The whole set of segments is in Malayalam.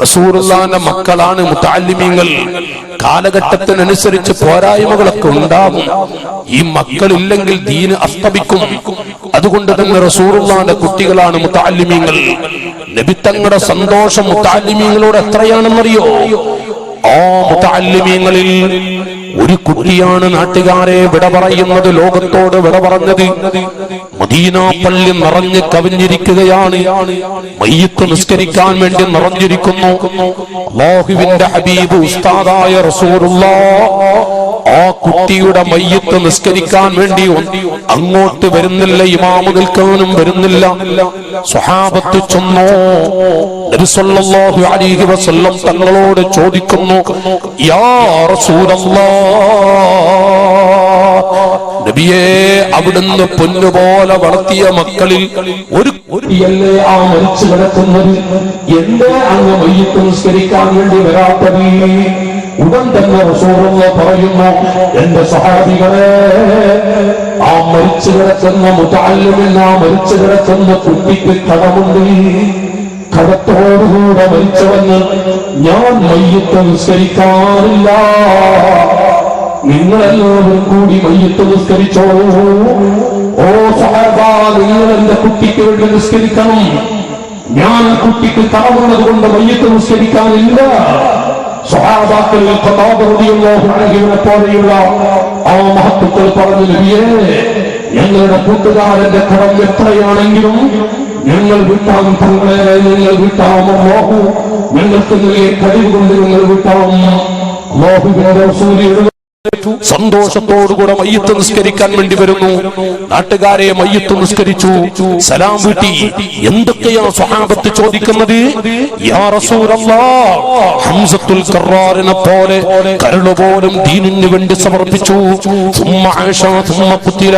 റസൂലുള്ളാഹിന്റെ മക്കളാണ് മുതഅല്ലിമീങ്ങൾ. കാലഘട്ടത്തിനനുസരിച്ച് പോരായ്മകളൊക്കെ ഉണ്ടാകും. ഈ മക്കളില്ലെങ്കിൽ ദീന് അസ്തമിക്കും. അതുകൊണ്ട് തന്നെ റസൂലുള്ളാഹിന്റെ കുട്ടികളാണ് മുതഅല്ലിമീങ്ങൾ. നബി തങ്ങളുടെ സന്തോഷം മുതഅല്ലിമീങ്ങളോട് എത്രയാണെന്നറിയോ? ആ മുതഅല്ലിമീങ്ങളിൽ ഒരു കുട്ടിയാണ് നാട്ടുകാരെ വിട പറയുന്നത്, ലോകത്തോട് വിട പറഞ്ഞത്. മദീന പള്ളി നിറഞ്ഞ് കവിഞ്ഞിരിക്കുകയാണ്. മയ്യിത്ത് നിസ്കരിക്കാൻ വേണ്ടി നിറഞ്ഞിരിക്കുന്നു. അല്ലാഹുവിന്റെ ഹബീബ് ഉസ്താദായ റസൂലുള്ളാഹ് ആ കുട്ടിയുടെ മയ്യിത്ത് നിസ്കരിക്കാൻ വേണ്ടി അങ്ങോട്ട് വരുന്നില്ല, ഇമാമ് നിൽക്കാനും വരുന്നില്ല. സ്വഹാബത്ത് ചെന്നു നബി സല്ലല്ലാഹു അലൈഹി വസല്ലം തങ്ങളോട് ചോദിക്കുന്നു, യാ റസൂലല്ലാഹ്, നബിയേ, അവിടുന്ന് പൊന്നുപോലെ വളർത്തിയ മക്കളിൽ ഒരു കുട്ടിയല്ലേ ആ മരിച്ചു കിടക്കുന്നത്, എന്തേ അങ്ങ് മയ്യിത്ത് നിസ്കരിക്കാൻ വേണ്ടി വരാത്തത്? ഉടൻ തന്നെ റസൂലുള്ളാഹി പറയുന്നു, എന്റെ സ്വഹാബികളെ, ആ മരിച്ചു കിടക്കുന്ന മുതഅല്ലിമിൽ, ആ മരിച്ചു കിടക്കുന്ന കുട്ടിക്ക് കടമുണ്ട്. കടത്തോടുകൂടെ മരിച്ചവന് ഞാൻ മയ്യിത്ത് നിസ്കരിക്കാറില്ല. നിങ്ങളെല്ലാവരും കൂടി മയ്യിത്ത് നിസ്കരിച്ചോളൂ. ഓ സഹബ, നിങ്ങൾ എന്റെ കുട്ടിക്ക് വേണ്ടി നിസ്കരിക്കണം. ഞാൻ കുട്ടിക്ക് കടമുള്ളത് കൊണ്ട് മയ്യിത്ത് നിസ്കരിക്കാനില്ല. സ്വഹാബാക്കളിൽ ഖത്താബ റളിയല്ലാഹു അൻഹുവിനെ പോലെയുള്ള ആ മഹത്തുക്കൾ പറഞ്ഞു, നബിയേ, ഞങ്ങളുടെ കൂട്ടുകാരന്റെ കടം എത്രയാണെങ്കിലും ഞങ്ങൾ വിട്ടാം തങ്ങളെ, നിങ്ങൾ വിട്ടാം. അല്ലാഹു ഞങ്ങൾക്ക് നൽകിയ കഴിവ് കൊണ്ട് ഞങ്ങൾ വിട്ടാം. അല്ലാഹുവിന്റെ റസൂൽ സന്തോഷത്തോടുകൂടെ മയ്യിത്ത് നിസ്കരിക്കാൻ വേണ്ടി വരുന്നു. നാട്ടുകാരെ മയ്യിത്ത് നിസ്കരിച്ചു, സലാം വീട്ടി. എന്തൊക്കെയാ സ്വഹാബത്ത് ചോദിക്കുന്നത്? യാ റസൂലല്ലാഹ്, ഹംസത്തുൽ കറാറിനെ പോലെ കരള് പോലും ദീനിന് വേണ്ടി സമർപ്പിച്ചു. സുമ്മ ആശ സുമ്മ ഖുതില,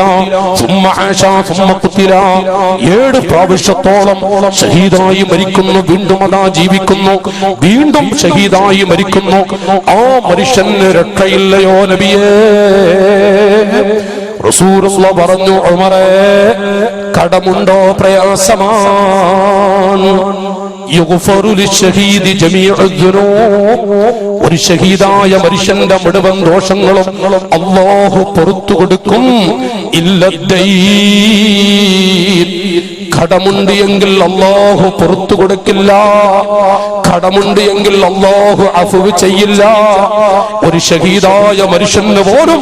സുമ്മ ആശ സുമ്മ ഖുതില. 7 പ്രാവശ്യത്തോളം ഷഹീദായി മരിക്കുന്നു, വീണ്ടും അതാ ജീവിക്കുന്നു, വീണ്ടും ഷഹീദായി മരിക്കുന്നു. ആ മനുഷ്യന് രക്ഷയില്ലയോ നബിയേ? റസൂലുള്ളാഹി പറഞ്ഞു, ഉമറേ, കടമുണ്ടോ? പ്രയാസമാണ്. യുഗ്ഫറു ലിശ്ശഹീദി ജമീഉ ദുനൂബ്, ഒരു ഷഹീദായ മനുഷ്യന്റെ മുഴുവൻ ദോഷങ്ങളും അല്ലാഹു പുറത്തു കൊടുക്കും. ഇല്ലദ്ദൈൻ, കടമുണ്ട് എങ്കിൽ അല്ലാഹു പുറത്തു കൊടുക്കില്ല. കടമുണ്ട് എങ്കിൽ അല്ലാഹു അഫ്വ് ചെയ്യില്ല. ഒരു ഷഹീദായ മനുഷ്യന് പോലും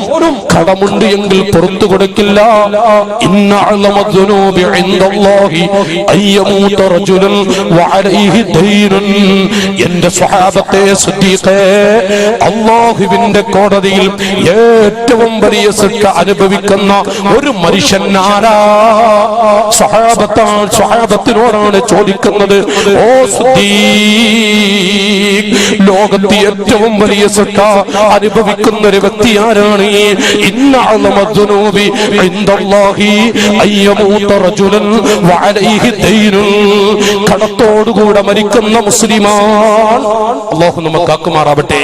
കടമുണ്ട് എങ്കിൽ പുറത്തു കൊടുക്കില്ല. ഇന്ന അഅ്ലമ ദുനൂബി ഇൻദല്ലാഹി അയ്യമൂത റജുലൻ വഅലൈഹി ദൈനുൻ. എന്റെ സ്വഹാബത്തെ സിദ്ദീഖേ, അല്ലാഹുവിന്റെ കോടതിയിൽ ഏറ്റവും വലിയ ശിക്ഷ അനുഭവിക്കുന്ന ഒരു മനുഷ്യൻ ആരാ? സ്വഹാബത്തിനോടാണ് ചോദിക്കുന്നത്. ഓ സിദ്ദീഖ്, ലോകത്തെ ഏറ്റവും വലിയ ശിക്ഷ അനുഭവിക്കുന്ന ഒരു വ്യക്തി ആരാണ്? ഇന്ന അഅ്ലമ ദുനൂബി ഇൻദല്ലാഹി അയ്യമൂത റജുലൻ വഅലൈഹി ദൈനുൻ. കടത്തോടുകൂടെ മരിക്കുന്ന മുസ്ലിമാൻ. അല്ലാഹു നമുക്ക് ആക്കുമാറാവട്ടെ.